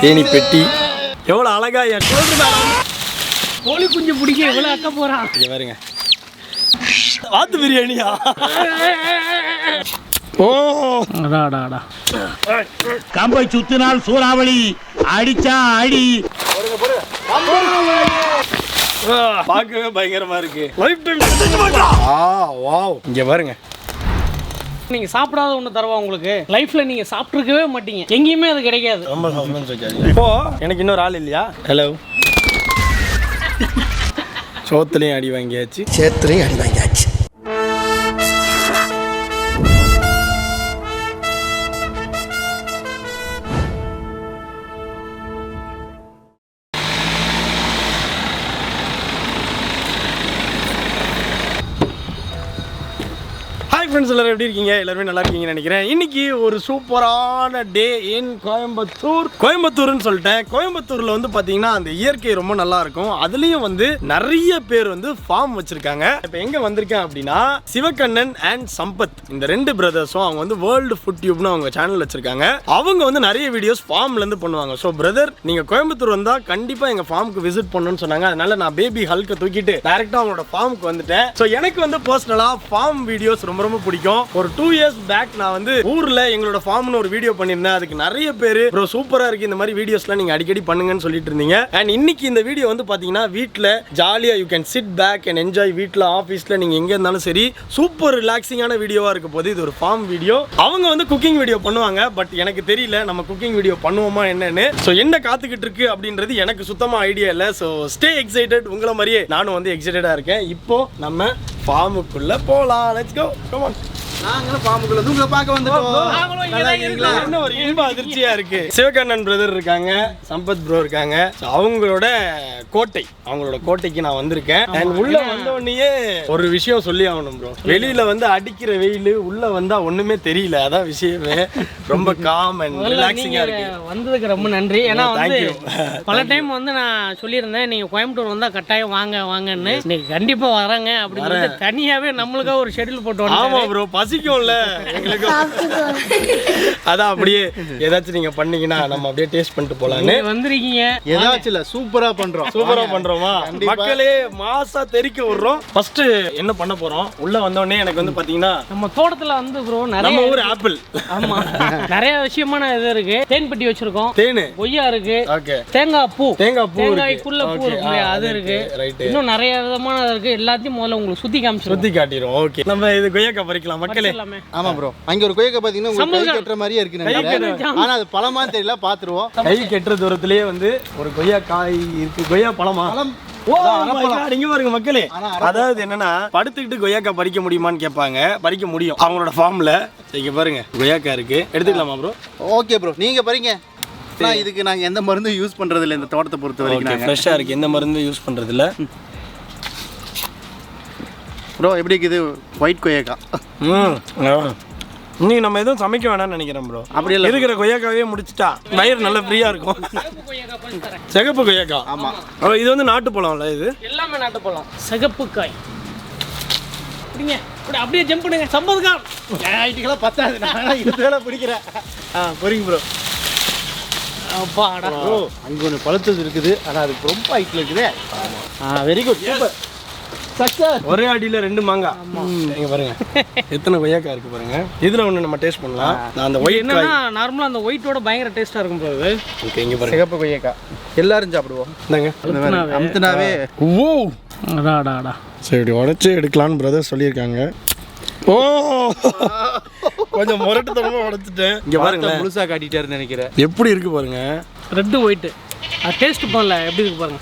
தேனி பெட்டி எவ்வளவு அழகா கோழி குஞ்சு பிடிக்க எவ்வளவு அக்க போறான் பாருங்க. வாத்து பிரியாணியா? ஓ கம்பை சுத்தினால் சூறாவளி அடிச்சா அடி. பார்க்கவே பயங்கரமா இருக்கு. Life time wow. இங்க பாருங்க. நீங்க சாப்பிடாத ஒண்ணு தரவா உங்களுக்கு. லைஃப்ல நீங்க சாப்பிட்டுருக்கவே மாட்டீங்க, எங்கேயுமே அது கிடைக்காது. ரொம்ப சஸ்பென்ஸ். இப்போ எனக்கு இன்னொரு ஆள் இல்லையா? ஹலோ. சோத்துலையும் அடி வாங்கியாச்சு, சேத்துலையும் அடி வாங்கியாச்சு. ஃப்ரெண்ட்ஸ் எல்லாரும் எப்படி இருக்கீங்க? எல்லாருமே நல்லா இருக்கீங்கன்னு நினைக்கிறேன். இன்னைக்கு ஒரு சூப்பரான டே இன் கோயம்புத்தூர்னு சொல்லிட்டேன். கோயம்புத்தூர்ல வந்து பாத்தீங்கன்னா அந்த இயற்கை ரொம்ப நல்லா இருக்கும். அதுலயும் வந்து நிறைய பேர் வந்து ஃபார்ம் வச்சிருக்காங்க. இப்போ எங்க வந்திருக்கேன் அப்படின்னா சிவகண்ணன் அண்ட் சம்பத், இந்த ரெண்டு பிரதர்ஸும் அவங்க வந்து வேர்ல்டு ஃபுட் டியூப்னு அவங்க சேனல் வச்சிருக்காங்க. அவங்க வந்து நிறைய வீடியோஸ் ஃபார்ம்ல இருந்து பண்ணுவாங்க. ஸோ பிரதர், நீங்க கோயம்புத்தூர் வந்தா கண்டிப்பா எங்க ஃபார்முக்கு விசிட் பண்ணணும்னு சொன்னாங்க. அதனால நான் பேபி ஹல்க தூக்கிட்டு டைரக்டா அவங்களோட ஃபார்முக்கு வந்துட்டேன். ஸோ எனக்கு வந்து பர்சனலா ஃபார்ம் வீடியோஸ் ரொம்ப ரொம்ப பிடிக்கும். ஒரு 2 years பேக் நான் வந்து ஊர்ல எங்களோட ஃபார்ம்னு ஒரு வீடியோ பண்ணிருந்தேன். அதுக்கு நிறைய பேரு ப்ரோ சூப்பரா இருக்கு, இந்த மாதிரி வீடியோஸ்லாம் நீங்க அடிக்கடி பண்ணுங்கன்னு சொல்லிட்டு இருந்தீங்க. அண்ட் இன்னைக்கு இந்த வீடியோ வந்து பாத்தீங்கன்னா வீட்ல ஜாலியா you can sit back and enjoy. வீட்ல ஆபீஸ்ல நீங்க எங்க இருந்தாலும் சரி சூப்பர் ரிலாக்ஸிங்கான வீடியோவா இருக்க போது. இது ஒரு ஃபார்ம் வீடியோ. அவங்க வந்து குக்கிங் வீடியோ பண்ணுவாங்க. பட் எனக்கு தெரியல நம்ம குக்கிங் வீடியோ பண்ணுவோமா என்னன்னு. ஸோ என்ன காத்துக்கிட்டு இருக்கு அப்படின்றது எனக்கு சுத்தமா ஐடியா இல்லை. So stay excited. உங்களை மாதிரியே நானும் வந்து எக்ஸைட்டடா இருக்கேன். இப்போ நம்ம ஃபார்முக்குள்ள போலாம். Let's go. Come on. நாங்களும் பாம்புக்குள்ள உங்களை பார்க்க வந்துட்டோம். என்ன ஒரு இன்ப அதிர்ச்சியா இருக்கு. சிவகண்ணன் பிரதர் இருக்காங்க, சம்பத் ப்ரோ இருக்காங்க. அவங்களோட கோட்டை, அவங்களோட கோட்டைக்கு நான் வந்திருக்கேன். அண்ட் உள்ள வந்தோடனே ஒரு விஷயம் சொல்லி ஆகணும் ப்ரோ. வெளியில வந்து அடிக்கிற வெயில், உள்ள வந்தா ஒண்ணுமே தெரியல. அதான் விஷயமே. ரொம்ப காம் அண்ட் ரிலாக்ஸிங்கா இருக்கு. வந்ததுக்கு ரொம்ப நன்றி. ஏன்னா வந்து பல டைம் வந்து நான் சொல்லியிருந்தேன் நீங்க கோயம்புத்தூர் வந்தா கட்டாயம் வாங்க வாங்கன்னு. இன்னைக்கு கண்டிப்பா வராங்க அப்படின்னு தனியாவே நம்மளுக்காக ஒரு ஷெட்யூல் போட்டு. ஆமா ப்ரோ, பசிக்கும்ல எங்களுக்கு. அதான் அப்படியே ஏதாச்சும் நீங்க பண்ணீங்கன்னா நம்ம அப்படியே டேஸ்ட் பண்ணிட்டு போலான்னு வந்திருக்கீங்க. ஏதாச்சும் இல்ல, சூப்பரா பண்றோமா? மக்களே மாசா தெரிக்க விடுறோம். ஃபர்ஸ்ட் என்ன பண்ண போறோம்? உள்ள வந்தோடனே எனக்கு வந்து பாத்தீங்கன்னா நம்ம தோட்டத்துல வந்து ப்ரோ நம்ம ஊர் ஆப்பிள். ஆமா, நிறைய விஷயமான இது இருக்கு. தேன் பெட்டி வச்சிருக்கோம், தேனு, கொய்யா இருக்கு, ஓகே, தேங்காய் பூ தேங்காய்க்குள்ள பூ இருக்கு, அது இருக்கு. இன்னும் நிறைய விதமான இருக்கு. எல்லாத்தையும் முதல்ல உங்களுக்கு சுத்தி காட்டிடுறோம். ஓகே, நம்ம இது கொய்யாக்கா பறிக்கலாம் மக்களே. ஆமா ப்ரோ, அங்க ஒரு கொய்யாக்கா பாத்தீங்கன்னா உங்களுக்கு கை கட்டுற மாதிரியே இருக்கு நினைக்கிறேன். ஆனா அது பழமா தெரியல, பாத்துருவோம். கை கட்டுற தூரத்திலேயே வந்து ஒரு கொய்யா காய் இருக்கு. கொய்யா பழமா? ஓ இங்க பாருங்க மக்களே. அதாவது என்னன்னா படுத்துக்கிட்டு கொய்யாக்கா பறிக்க முடியுமான்னு கேட்பாங்க. பறிக்க முடியும் அவங்களோட ஃபார்ம்ல. இங்க பாருங்க கொய்யாக்கா இருக்கு, எடுத்துக்கலாமா ப்ரோ? ஓகே ப்ரோ, நீங்க பறிங்க. இதுக்கு நாங்க எந்த மருந்தும் யூஸ் பண்றது இல்ல. இந்த தோட்டத்தை பொறுத்த வரைக்கும் ஃப்ரெஷ்ஷா இருக்கு, எந்த மருந்தும் யூஸ் பண்றது இல்ல ப்ரோ. எப்படி இருக்குது ஒயிட் கொய்யாக்கா? இன்னைக்கு நம்ம எதுவும் சமைக்க வேணாம்னு நினைக்கிறேன் ப்ரோ. அப்படி இல்லை, இருக்கிற கொய்யாக்காவே முடிச்சுட்டா வயிறு நல்லா ஃப்ரீயா இருக்கும். சிகப்பு கொய்யாக்கா. ஆமா, இது வந்து நாட்டு பழம்ல. இது எல்லாமே நாட்டு பழம். சிகப்பு காய். அப்படியே ஜம்ப் பண்ணுங்க. சம்பதுக்கா ஐட்டிக்கெல்லாம் பத்தாது, நான் இது வேலை பிடிக்கிறேன். போறீங்க ப்ரோ. அப்பாடா ப்ரோ, அங்கே ஒன்று பழுத்தது இருக்குது. ஆனால் அது ரொம்ப ஹைட்டில் இருக்குது. Very good, super success. ஒரே அடியில் 2 மாங்காய். இங்க பாருங்க எத்தனை கொய்யாக்கா இருக்கு பாருங்க. இதுல ஒன்று நம்ம டேஸ்ட் பண்ணலாம். நான் அந்த ஒயிட் என்னன்னா நார்மலா அந்த ஒயிட்டோட பயங்கர டேஸ்டா இருக்கும் போது. ஓகே, இங்க பாருங்க சிகப்பு கொய்யாக்கா எல்லாரும் சாப்பிடுவோம். இந்தாங்க அம்தனாவே. ஓ அடாடாடா. சரி, இப்படி உடைச்சு எடுக்கலான்னு பிரதர் சொல்லியிருக்காங்க. ஓ கொஞ்சம் முரட்டுத்தனமா உடைச்சிட்டேன். இங்க பாருங்க, முழுசா காட்டிட்டாருன்னு நினைக்கிறேன். எப்படி இருக்கு பாருங்க. ரெட் ஒயிட் டேஸ்ட் பண்ணல, எப்படி இருக்கு பாருங்க.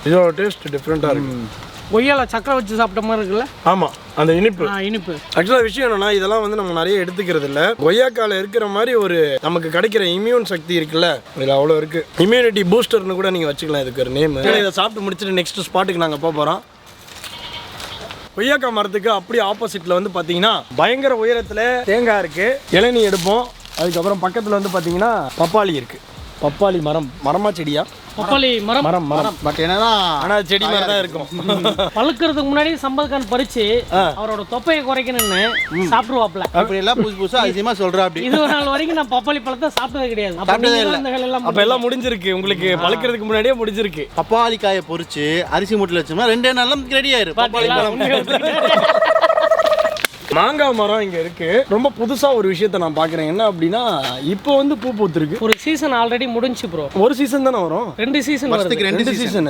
இதோட டேஸ்ட் டிஃப்ரெண்டா இருக்கு. கொய்யால சக்கரை வச்சு சாப்பிட்ட மாதிரி இருக்குல்ல? ஆமா, அந்த இனிப்பு. ஆக்சுவலா விஷயம் என்னன்னா இதெல்லாம் வந்து நம்ம நிறைய எடுத்துக்கிறது இல்ல. கொய்யாக்கால இருக்கிற மாதிரி ஒரு நமக்கு கிடைக்கிற இம்யூன் சக்தி இருக்குல்ல, இதுல அவ்வளவு இருக்கு. இம்யூனிட்டி பூஸ்டர்னு கூட நீங்க வச்சுக்கலாம் இதுக்கு ஒரு நேம். இதை சாப்பிட்டு முடிச்சுட்டு நெக்ஸ்ட் ஸ்பாட்டுக்கு நாங்க போறோம். கொய்யாக்காய் மரத்துக்கு அப்படியே ஆப்போசிட்ல வந்து பாத்தீங்கன்னா பயங்கர உயரத்துல தேங்காய் இருக்கு. இளநீ எடுப்போம். அதுக்கப்புறம் பக்கத்துல வந்து பாத்தீங்கன்னா பப்பாளி இருக்கு. பப்பாளி மரம். மரமா செடியா? பப்பாளி மரம். மரம் மரம். பட் என்னன்னா ஆனா செடி மாதிரி தான் இருக்கும். பழுக்கிறதுக்கு முன்னாடி சம்பத்கான் பறிச்சு அவரோட தொப்பையை குறைக்கணும்னு சாப்பிடுவாப்ல. அப்படி எல்லாம் புதுசா அதிகமா சொல்றா. அப்படி இது ஒரு நாள் வரைக்கும் நான் பப்பாளி பழத்தை சாப்பிட்டது கிடையாது. அப்ப எல்லாம் முடிஞ்சிருக்கு உங்களுக்கு, பழுக்கிறதுக்கு முன்னாடியே முடிஞ்சிருக்கு. பப்பாளி காயை பொரிச்சு அரிசி மூட்டில் வச்சோம்னா 2 நாள்ல ரெடி ஆயிரும் பப்பாளி பழம். மாங்காய் மரம் இங்க இருக்கு. ரொம்ப புதுசா ஒரு விஷயத்த நான் பாக்குறேன். என்ன அப்படின்னா இப்போ வந்து பூ பூத்துருக்கு. ஒரு சீசன் ஆல்ரெடி முடிஞ்சு ப்ரோ. ஒரு சீசன் தானே வரும்? 2 சீசன் வருது. 2 சீசன்.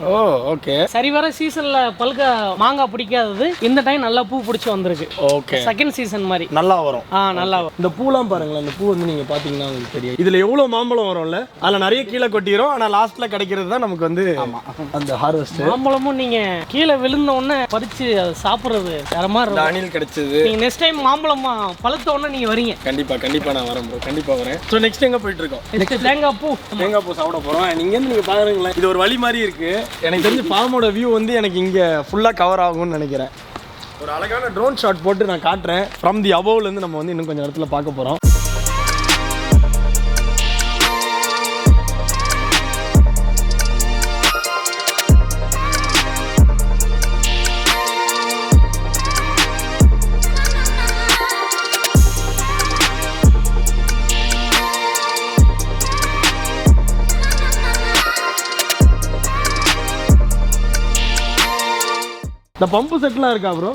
ஓ ஓகே. சரி வர சீசன்ல பல்க மாங்காய் பிடிக்காதது இந்த டைம் நல்லா பூ பிடிச்சு வந்திருக்கு. ஓகே. செகண்ட் சீசன் மாதிரி நல்லா வரும். நல்லா வரும். இந்த பூலாம் பாருங்களேன். இந்த பூ வந்து நீங்க பாத்தீங்கன்னா உங்களுக்கு தெரியும். இதுல எவ்வளவு மாம்பழம் வரும்ல, அதுல நிறைய கீழே கொட்டிரும். ஆனா லாஸ்ட்ல கிடைக்கிறது தான் நமக்கு வந்து அந்த ஹார்வெஸ்ட். மாம்பழமும் நீங்க கீழே விழுந்த உடனே பறிச்சு அதை சாப்பிடுறது தரமா இருக்கும். அணில் கிடைச்சது. நீங்க நெக்ஸ்ட் டைம் மாம்பழமா பழுத்த உடனே நீங்க வரீங்க. கண்டிப்பா நான் வரேன் ப்ரோ. கண்டிப்பா வரேன். சோ நெக்ஸ்ட் எங்க போயிட்டு இருக்கோம்? நெக்ஸ்ட் தேங்காய் பூ சாப்பிட போறோம். நீங்க பாருங்களேன், இது ஒரு வழி மாதிரி இருக்கு. எனக்கு தெரிஞ்சு ஃபார்மோட வியூ வந்து எனக்கு இங்க ஃபுல்லா கவர் ஆகும்னு நினைக்கிறேன். ஒரு அழகான ட்ரோன் ஷாட் போட்டு நான் காட்டுறேன். ஃப்ரம் தி அபவ்ல இருந்து நம்ம வந்து இன்னும் கொஞ்சம் இடத்துல பார்க்க போறோம். இந்த பம்பு செட்லாம் இருக்கா ப்ரோ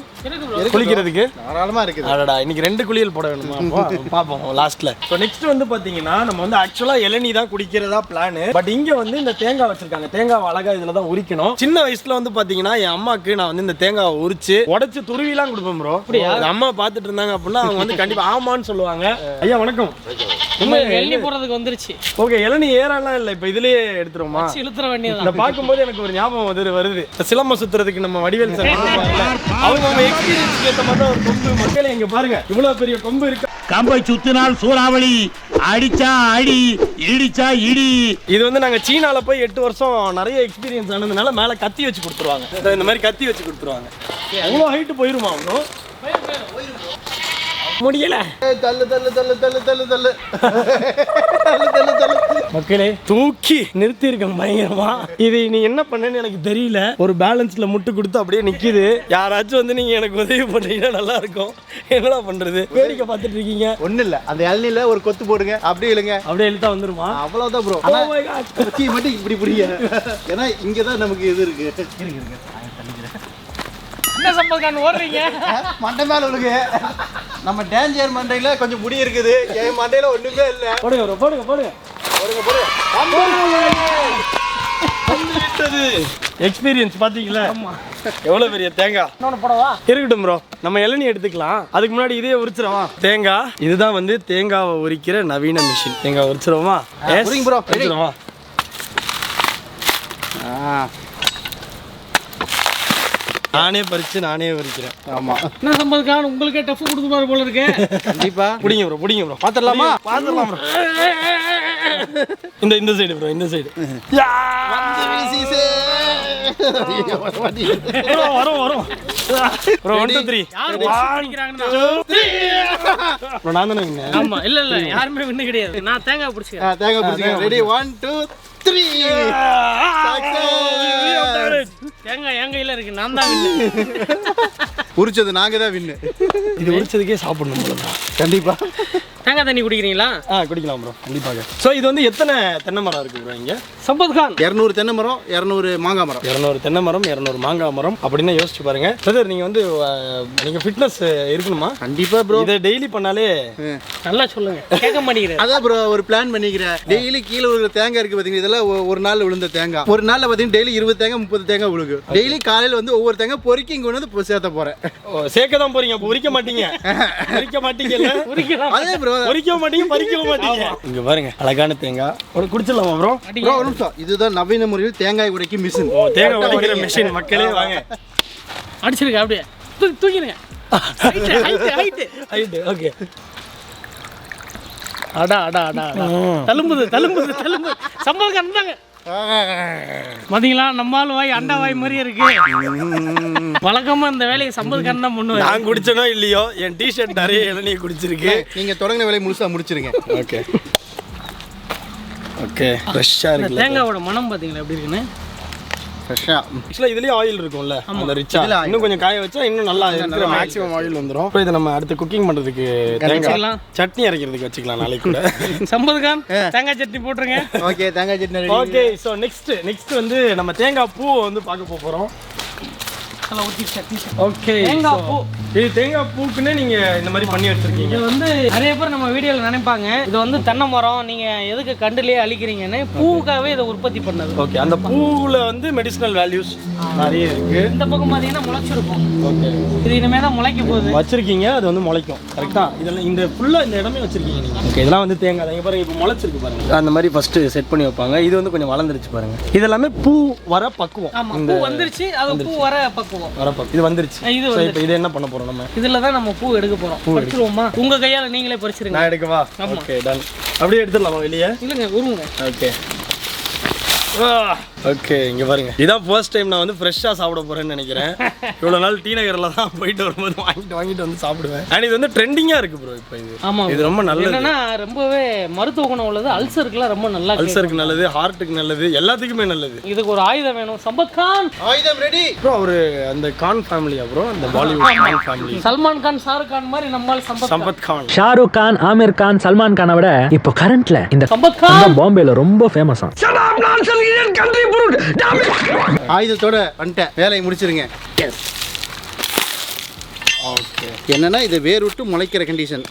குளிக்கிறதுக்கு? தாராளமா இருக்குது. அடடா, இன்னைக்கு 2 குளியல் போட வேணுமா? பாப்போம் லாஸ்ட்ல. ஸோ நெக்ஸ்ட் வந்து பாத்தீங்கன்னா நம்ம வந்து ஆக்சுவலா இளநீ தான் குடிக்கிறதா பிளான். பட் இங்க வந்து இந்த தேங்காய் வச்சிருக்காங்க. தேங்காய் அழகா இதுல தான் உரிக்கணும். சின்ன வயசுல வந்து பாத்தீங்கன்னா என் அம்மாக்கு நான் வந்து இந்த தேங்காவை உரிச்சு உடைச்சு துருவிலாம் கொடுப்பேன் ப்ரோ. அம்மா பாத்துட்டு இருந்தாங்க அப்படின்னா அவங்க வந்து கண்டிப்பா ஆமான்னு சொல்லுவாங்க. ஐயா வணக்கம். இளநீ போறதுக்கு வந்துருச்சு. ஓகே, இளநீ ஏறாலாம் இல்ல, இப்ப இதுலயே எடுத்துருமா? இழுத்துற வேண்டியது. இதை பார்க்கும்போது எனக்கு ஒரு ஞாபகம் வருது. சிலம்ப சுத்துறதுக்கு நம்ம வடிவேல் சார் அவங்க எக்ஸ்பீரியன்ஸ் ஏற்ற மாதிரி ஒரு கொம்பு. மக்களே இங்க பாருங்க, இவ்வளவு பெரிய கொம்பு இருக்கு. கம்பை சுத்தினால் சூறாவளி, அடிச்சா அடி, இடிச்சா இடி. இது வந்து நாங்க சீனால போய் 8 வருஷம் நிறைய எக்ஸ்பீரியன்ஸ் ஆனதுனால மேல கத்தி வச்சு கொடுத்துருவாங்க. இந்த மாதிரி கத்தி வச்சு கொடுத்துருவாங்க. அவ்வளோ ஹைட் போயிருமா அவங்க? முடியல. தள்ளு தள்ளு தள்ளு தள்ளு தள்ளு தள்ளு மக்களே தூக்கி நிறுத்தி இருக்கேன் பயங்கரமா. இது நீ என்ன பண்ணேன்னு எனக்கு தெரியல. ஒரு பேலன்ஸ்ல முட்டு கொடுத்து அப்படியே நிக்குது. யாராச்சும் வந்து நீங்க எனக்கு உதவி பண்ணீங்கன்னா நல்லா இருக்கும். என்னடா பண்றது? வேடிக்கை பார்த்துட்டு இருக்கீங்க. ஒண்ணு இல்ல, அந்த இளநீல ஒரு கொத்து போடுங்க, அப்படியே இழுங்க, அப்படியே இழுத்தா வந்துருமா? அவ்வளவுதான் ப்ரோ. கத்தி மட்டும் இப்படி புரிய. ஏன்னா இங்கதான் நமக்கு இது இருக்கு. என்ன சம்பத்கான் ஓடுறீங்க? மண்டை மேல விழுகு. நம்ம டேஞ்சர் மண்டையில கொஞ்சம் முடி இருக்குது, என் மண்டையில ஒண்ணுமே இல்ல. போடுங்க ப்ரோ, போடுங்க போடுங்க போடுங்க போடுங்க. எக்ஸ்பீரியன்ஸ் பாத்தீங்களா? எவ்வளவு பெரிய தேங்காய். இன்னொன்னு போடவா? இருக்கட்டும் ப்ரோ, நம்ம இளநீ எடுத்துக்கலாம். அதுக்கு முன்னாடி இதே உரிச்சிரவா? தேங்காய் இதுதான் வந்து தேங்காவை உரிக்கிற நவீன மிஷின். தேங்காய் உரிச்சிரவா? புரியுங்க ப்ரோ, உரிச்சிரவா? நானே பறிச்சு நானே உரிக்கிறேன். ஆமா. என்ன சம்பத்கான் உங்களுக்கே டஃப் கொடுத்துப்பாரு போல இருக்கு. கண்டிப்பா. புடிங்க ப்ரோ, புடிங்க ப்ரோ. பாத்துடலாமா? பாத்துடலாம் ப்ரோ. இந்த சைடு ப்ரோ, இந்த சைடு. வரும் வரும் ப்ரோ. 1 2 3. யார் பிடிக்கிறாங்கன்னா 3. ப்ரோ நான் தானே வின்னு. ஆமா, இல்ல யாருமே வின்னு கிடையாது. நான் தேங்காய் பிடிச்சிக்கிறேன். தேங்காய் பிடிச்சிக்கிறேன். ரெடி 1 2 3. தேங்காய் என் கையில இருக்கு. நான் தான் வின்னு. உரிச்சது நாங்க தான் வின்னு. இது உரிச்சதுக்கே சாப்பிடணும் போல. கண்டிப்பா. தேங்காய் தண்ணி குடிக்கிறீங்களா? குடிக்கலாம் ப்ரோ, கண்டிப்பாக. ஸோ இது வந்து எத்தனை தென்னை மரம் இருக்கு ப்ரோ இங்க? சம்பத்கான் 200 தென்னை மரம், 200 மாங்காய் மரம். 200 தென்னை மரம், 200 மாங்காய் மரம் அப்படின்னு யோசிச்சு பாருங்க. பிரதர் நீங்க வந்து நீங்க ஃபிட்னஸ் இருக்கணுமா? கண்டிப்பா ப்ரோ. இதை டெய்லி பண்ணாலே நல்லா சொல்லுங்க. கேட்க மாட்டேங்கிறேன். அதான் ப்ரோ ஒரு பிளான் பண்ணிக்கிறேன். டெய்லி கீழே ஒரு தேங்காய் இருக்கு பாத்தீங்க, இதெல்லாம் ஒரு நாள் விழுந்த தேங்காய். ஒரு நாள்ல பாத்தீங்கன்னா டெய்லி 20 தேங்காய் 30 தேங்காய் விழுகு. டெய்லி காலையில வந்து ஒவ்வொரு தேங்காய் பொறுக்கி இங்க வந்து சேர்த்த போறேன். சேர்க்க தான் போறீங்க, அப்ப உரிக்க மாட்டீங்க. உரிக்க மாட்டீங்கல்ல? உரிக்கலாம். அதே ப்ரோ, உரிக்க மாட்டீங்க, பறிக்க மாட்டீங்க. இங்க பாருங்க அழகான தேங்காய். ஒரு குடிச்சிடலாமா ப்ரோ? ப்ரோ ஒரு நிமிஷம். இதுதான் நவீன முறையில் தேங்காய் உடைக்கும் மிஷின். தேங்காய் உடைக்கிற மிஷின். மக்களே வாங்க. அடிச்சிருக்க அப்படியே தூக்கிடுங்க. Height okay. அடா அடா அடா தழும்புது தழும்புது தழும்பு. சம்பத்கான் தாங்க. பாத்தீங்களா, நம்மால் வாய் அண்டா வாய் மாதிரி இருக்கு. வழக்கமா இந்த வேலையை சம்பத்கான் தான் பண்ணுவாங்க. நான் குடிச்சனோ இல்லையோ என் டிஷர்ட் நிறைய இளநீ குடிச்சிருக்கு. நீங்க தொடங்கின வேலையை முழுசா முடிச்சிருங்க. ஓகே. ஓகே ஃப்ரெஷ்ஷாக இந்த இருக்குல்ல தேங்காவோட மனம் பார்த்தீங்களா எப்படி இருக்குன்னு ஃப்ரெஷ்ஷாக ஆக்சுவலாக இதுலேயும் ஆயில் இருக்கும்ல அந்த ரிச்சா இன்னும் கொஞ்சம் காய வச்சா இன்னும் நல்லா இருக்கிற மேக்ஸிமம் ஆயில் வந்துடும் இப்போ இதை நம்ம அடுத்து குக்கிங் பண்ணுறதுக்கு தேங்காய் சட்னி அரைக்கிறதுக்கு வச்சுக்கலாம் நாளைக்கு கூட சம்பதுகான் தேங்காய் சட்னி போட்டுருங்க. ஓகே தேங்காய் சட்னி ஓகே ஸோ நெக்ஸ்ட் வந்து நம்ம தேங்காய் பூ வந்து பார்க்க போகிறோம். ஓகே தேங்காய் பூ இது தேங்காய் பூக்குன்னு நீங்க இந்த மாதிரி பண்ணி வச்சிருக்கீங்க. இது வந்து நிறைய பேர் நம்ம வீடியோல நினைப்பாங்க இது வந்து தென்னை மரம் நீங்க எதுக்கு கண்டுலயே அழிக்கிறீங்கன்னு பூவுக்காகவே இதை உற்பத்தி பண்ணது. ஓகே அந்த பூவுல வந்து மெடிசினல் வேல்யூஸ் நிறைய இருக்கு. இந்த பக்கம் பாத்தீங்கன்னா முளைச்சிருக்கும். ஓகே இது இனிமே தான் முளைக்க போகுது. வச்சிருக்கீங்க அது வந்து முளைக்கும் கரெக்டா. இதெல்லாம் இந்த ஃபுல்லா இந்த இடமே வச்சிருக்கீங்க நீங்க. ஓகே இதெல்லாம் வந்து தேங்காய் இங்க பாருங்க இப்போ முளைச்சிருக்கு பாருங்க. அந்த மாதிரி ஃபர்ஸ்ட் செட் பண்ணி வைப்பாங்க. இது வந்து கொஞ்சம் வளர்ந்துருச்சு பாருங்க. இதெல்லாமே பூ வர பக்குவம். ஆமா பூ வந்துருச்சு அது பூ வர பக்குவம். இது வந்துருச்சு. இப்போ இது என்ன பண்ண போறோம் நம்ம? இதுல தான் நம்ம பூ எடுக்க போறோம். பறிச்சிருவோமா? உங்க கையால நீங்களே பறிச்சிருங்க. நான் எடுக்கவா? Okay done. அப்படியே எடுத்துடலாமா வெளியே? இல்லங்க உருங்க. ஓகே ஓகே இங்க பாருங்க இதான் ஃபர்ஸ்ட் டைம் நான் வந்து ஃப்ரெஷ்ஷாக சாப்பிட போறேன்னு நினைக்கிறேன். இவ்வளோ நாள் டி நகரில் தான் போயிட்டு வரும்போது வாங்கிட்டு வந்து சாப்பிடுவேன். அண்ட் இது வந்து ட்ரெண்டிங்காக இருக்கு ப்ரோ இப்போ இது. ஆமா இது ரொம்ப நல்லது. என்னன்னா ரொம்பவே மருத்துவ குணம் உள்ளது. அல்சருக்குலாம் ரொம்ப நல்லா. அல்சருக்கு நல்லது, ஹார்ட்டுக்கு நல்லது, எல்லாத்துக்குமே நல்லது. இதுக்கு ஒரு ஆயுதம் வேணும். சம்பத் கான் ஆயுதம் ரெடி ப்ரோ. அவரு அந்த கான் ஃபேமிலியா ப்ரோ? அந்த பாலிவுட் கான் ஃபேமிலி. சல்மான் கான், ஷாருக் கான் மாதிரி நம்மால் சம்பத் கான். ஷாருக் கான், ஆமிர் கான், சல்மான் கானை விட இப்போ கரண்ட்ல இந்த சம்பத் கான் பாம்பேல ரொம்ப ஃபேமஸா. ஆயுதத்தோட வந்துட்டேன். வேலையை முடிச்சிருங்க. ஓகே என்னன்னா இது வேர் விட்டு முளைக்கிற கண்டிஷன்.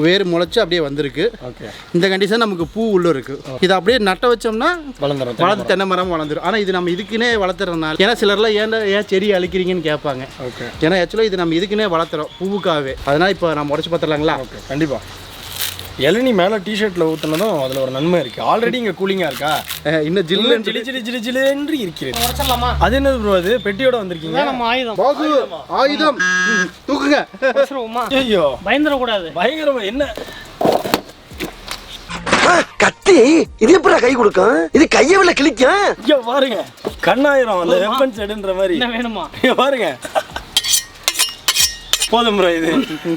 வேர் முளைச்சு அப்படியே வந்திருக்கு. ஓகே இந்த கண்டிஷன் நமக்கு பூ உள்ள இருக்கு. இதை அப்படியே நட்ட வச்சோம்னா வளர்ந்து தென்னை மரம் வளர்ந்துடும். ஆனால் இது நம்ம இதுக்குன்னே வளர்த்துறதுனால ஏன்னா சிலர்லாம் ஏன் செடி அழிக்கிறீங்கன்னு கேட்பாங்க. ஓகே ஏன்னா ஆக்சுவலாக இது நம்ம இதுக்குன்னே வளர்த்துறோம் பூவுக்காகவே. அதனால இப்போ நம்ம உடச்சு பார்த்துடலாங்களா? ஓகே கண்டிப்பா. இளநீ மேலே டிஷர்ட்டில் ஊற்றினதும் அதில் ஒரு நன்மை இருக்குது. ஆல்ரெடி இங்கே கூலிங்காக இருக்கா? இன்னும் ஜில்லு இருக்கிறது. உடைச்சிடலாமா? அது என்னது ப்ரோ? அது பெட்டியோட வந்திருக்கீங்க. நம்ம ஆயுதம் ஆயுதம் தூக்குங்க. உடைச்சிருவோமா? ஐயோ பயந்துடக்கூடாது. பயங்கரமா என்ன கத்தி இது எப்படி கை கொடுக்கும்? இது கையை விட கிளிக்கும். இங்க பாருங்க கண்ணாயிரம் அந்த வெப்பன் செடுன்ற மாதிரி. என்ன வேணுமா? இங்க பாருங்க போதும் ப்ரோ. இது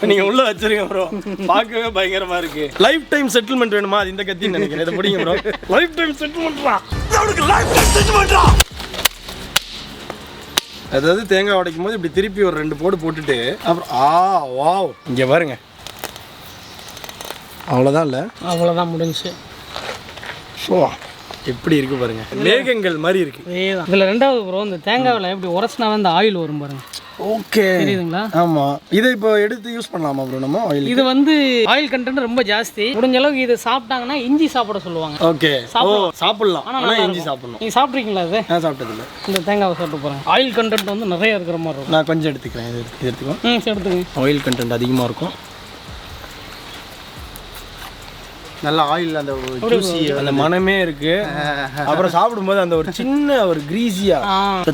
நீங்க உள்ள வச்சிருங்க ப்ரோ. பார்க்கவே பயங்கரமா இருக்கு. லைஃப் டைம் செட்டில்மெண்ட் வேணுமா? அது இந்த கத்தின்னு நினைக்கிறேன். இதை பிடிங்க ப்ரோ. Life time செட்டில்மெண்ட்ரா. அதாவது தேங்காய் உடைக்கும் போது இப்படி திருப்பி ஒரு 2 போடு போட்டுட்டு அப்புறம் வாவ் இங்க பாருங்க. அவ்வளோதான் இல்லை? அவ்வளோதான் முடிஞ்சு. ஸோ எப்படி இருக்கு பாருங்க. மேகங்கள் மாதிரி இருக்கு. இதேதான். இதுல ரெண்டாவது ப்ரோ இந்த தேங்காவில் எப்படி உரசினா வந்து ஆயில் வரும் பாருங்க. ஓகே தெரியுதுங்களா? ஆமா. இதை இப்போ எடுத்து யூஸ் பண்ணலாமா ப்ரோ நம்ம? ஆயில் இது வந்து ஆயில் கண்டென்ட் ரொம்ப ஜாஸ்தி. முடிஞ்ச அளவுக்கு இது சாப்பிட்டாங்கன்னா இஞ்சி சாப்பிட சொல்லுவாங்க. ஓகே சாப்பிடலாம். ஆனா இஞ்சி சாப்பிடணும். நீங்க சாப்பிட்றீங்களா? அது நான் சாப்பிட்டதில்லை. இந்த தேங்காவை சாப்பிட்டு போறேன். ஆயில் கண்டென்ட் வந்து நிறைய இருக்கிற மாதிரி இருக்கும். நான் கொஞ்சம் எடுத்துக்கிறேன். இது எடுத்துக்கோ. எடுத்துங்க. ஆயில் கண்டென்ட் அதிகமாக இருக்கும். நல்ல ஆயில் அந்த ஜூசி அந்த மனமே இருக்கு. அப்புறம் சாப்பிடும்போது அந்த ஒரு சின்ன ஒரு கிரீஸியா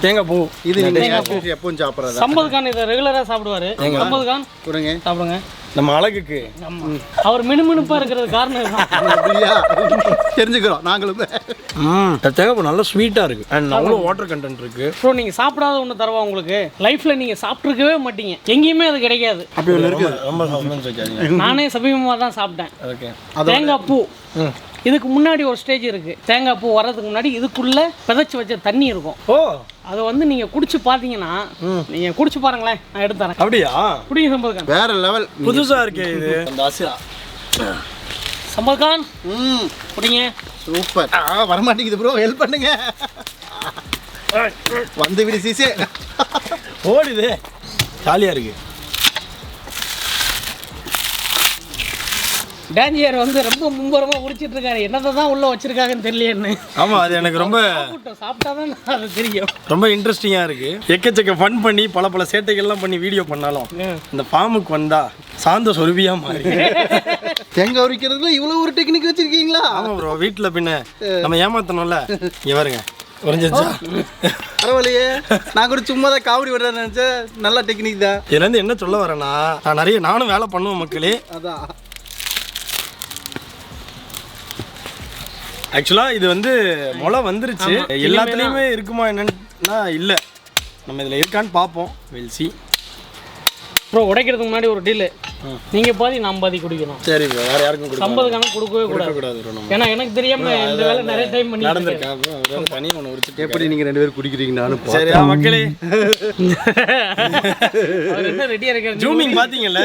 தேங்காய் பூ. இது எப்பவும் சாப்பிட்றது. சம்பத் கான் இதை ரெகுலரா சாப்பிடுவாரு. சம்பத் கான் கொடுங்க சாப்பிடுங்க. நம்ம அழகுக்கு அவர் மினுமினுப்பா இருக்கிறது காரணம் தெரிஞ்சுக்கிறோம் நாங்களும். தேங்காய் பூ நல்லா ஸ்வீட்டா இருக்கு. அண்ட் அவ்வளோ வாட்டர் கண்டென்ட் இருக்கு. ஸோ நீங்க சாப்பிடாத ஒன்று தருவா உங்களுக்கு. லைஃப்ல நீங்க சாப்பிட்ருக்கவே மாட்டீங்க. எங்கேயுமே அது கிடைக்காது. அப்படி ஒன்று இருக்கு. ரொம்ப சஸ்பென்ஸ் வைக்காதீங்க. நானே சமீபமாக தான் சாப்பிட்டேன். ஓகே தேங்காய் பூ. இதுக்கு முன்னாடி ஒரு ஸ்டேஜ் இருக்கு. தேங்காய் பூ வர்றதுக்கு முன்னாடி இதுக்குள்ள பிதைச்சு வச்ச தண்ணி இருக்கும். ஓ அதை வந்து நீங்க குடிச்சு பாத்தீங்கன்னா நீங்க குடிச்சு பாருங்களேன். நான் எடுத்து தரேன். அப்படியா? குடிங்க சம்பத் கான். வேற லெவல் புதுசா இருக்கே இது. அந்த ஆசியா சம்பத் கான் குடிங்க. சூப்பர். வரமாட்டேங்குது ப்ரோ. ஹெல்ப் பண்ணுங்க. வந்து விடு சீசே. ஓடுது. ஜாலியா இருக்கு. டேஞ்சியர் வந்து ரொம்ப மும்பரமா குடிச்சிட்டு இருக்காரு. என்னதை தான் உள்ள வச்சிருக்காங்கன்னு தெரியலையேன்னு. ஆமா அது எனக்கு ரொம்ப சாப்பிட்டாதான் அது தெரியும். ரொம்ப இன்ட்ரெஸ்டிங்கா இருக்கு. எக்கச்சக்க ஃபன் பண்ணி பல சேட்டைகள்லாம் பண்ணி வீடியோ பண்ணாலும் இந்த ஃபார்முக்கு வந்தா சாந்த சொருபியா மாறி. தேங்காய் உரிக்கிறதுல இவ்வளவு ஒரு டெக்னிக் வச்சிருக்கீங்களா? ஆமா ப்ரோ. வீட்டில் பின்ன நம்ம ஏமாத்தணும்ல. இங்க பாருங்க உறைஞ்சிச்சா? பரவாயில்லையே. நான் கூட சும்மா தான் காமெடி விடுறேன்னு நினைச்சேன். நல்ல டெக்னிக் தான். இதுல இருந்து என்ன சொல்ல வரேன்னா நானும் வேலை பண்ணுவேன் மக்களே. அதான் ஆக்சுவலாக இது வந்து முளை வந்துருச்சு. எல்லாத்துலேயுமே இருக்குமா என்னன்னா இல்லை. நம்ம இதில் இருக்கான்னு பார்ப்போம். Will see. ப்ரோ உடைக்கிறதுக்கு முன்னாடி ஒரு டீல். நீங்க பாதி நான் பாதி குடிக்கணும். சரி bro, வேற யாருக்கும் கொடுக்க சம்பது கணக்கு கொடுக்கவே கூடாது. bro நம்ம. ஏன்னா எனக்கு தெரியாம இந்த வேலை நிறைய டைம் பண்ணி நடந்துருக்கா bro. அவரால தனியா ஒன்னு உரிச்சிட்டு எப்படி நீங்க ரெண்டு பேரும் குடிக்கிறீங்க நானும் சரி மக்களே. அவர் என்ன ரெடியா இருக்காரு? ஜூமிங் பாத்தீங்கல்ல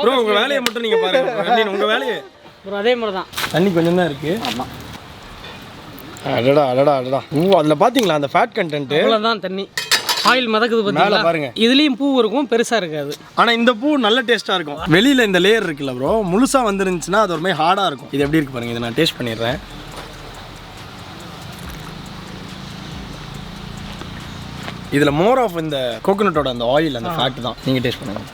bro, உங்க வேலையை மட்டும் நீங்க பாருங்க. உங்க வேலையை bro அதே மாதிரி தான். தண்ணி கொஞ்சம் தான் இருக்கு. ஆமா. அடடா அடடா அடடா. அதுல பாத்தீங்களா அந்த ஃபேட் கண்டென்ட்? அவ்வளவுதான் தண்ணி. ஆயில் மதக்குது பாத்தீங்களா? பாருங்க. இதுலயும் பூ இருக்கும், பெருசா இருக்காது. ஆனா இந்த பூ நல்ல டேஸ்டா இருக்கும். வெளியில இந்த லேயர் இருக்குல்ல ப்ரோ, முழுசா வந்துருந்துச்சுன்னா அது ஒரு மாதிரி ஹார்டா இருக்கும். இது எப்படி இருக்கு பாருங்க. இதை நான் டேஸ்ட் பண்ணிடுறேன். இதுல மோர் ஆஃப் இந்த கோகோனட்டோட அந்த ஆயில், அந்த ஃபேட் தான். நீங்க டேஸ்ட் பண்ணுங்க.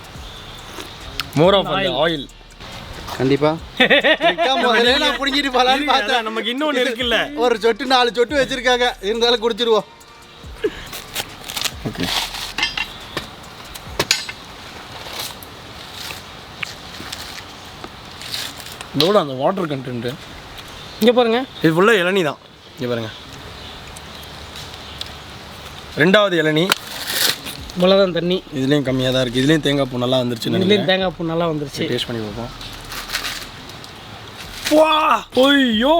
மோர் ஆஃப் அந்த ஆயில். கண்டிப்பா முதல்ல நான் புடிங்கிட்டு போலான்னு பார்த்தேன். நமக்கு இன்னொன்னு இருக்குல்ல, ஒரு சொட்டு 4 சொட்டு வச்சிருக்காங்க, இருந்தாலும் குடிச்சிருவோம். ஓகே. இதோட அந்த வாட்டர் கண்டென்ட் இங்க பாருங்க. இது ஃபுல்லா இளநீ தான். இங்க பாருங்க, ரெண்டாவது இளநீ. இவ்வளவுதான் தண்ணி. இதுலயும் கம்மியா தான் இருக்கு. இதுலயும் தேங்காய் பூ நல்லா வந்துருச்சு. இதுலயும் தேங்காய் பூ நல்லா வந்துருச்சு. டேஸ்ட் பண்ணி பார்ப்போம். வா ஐயோ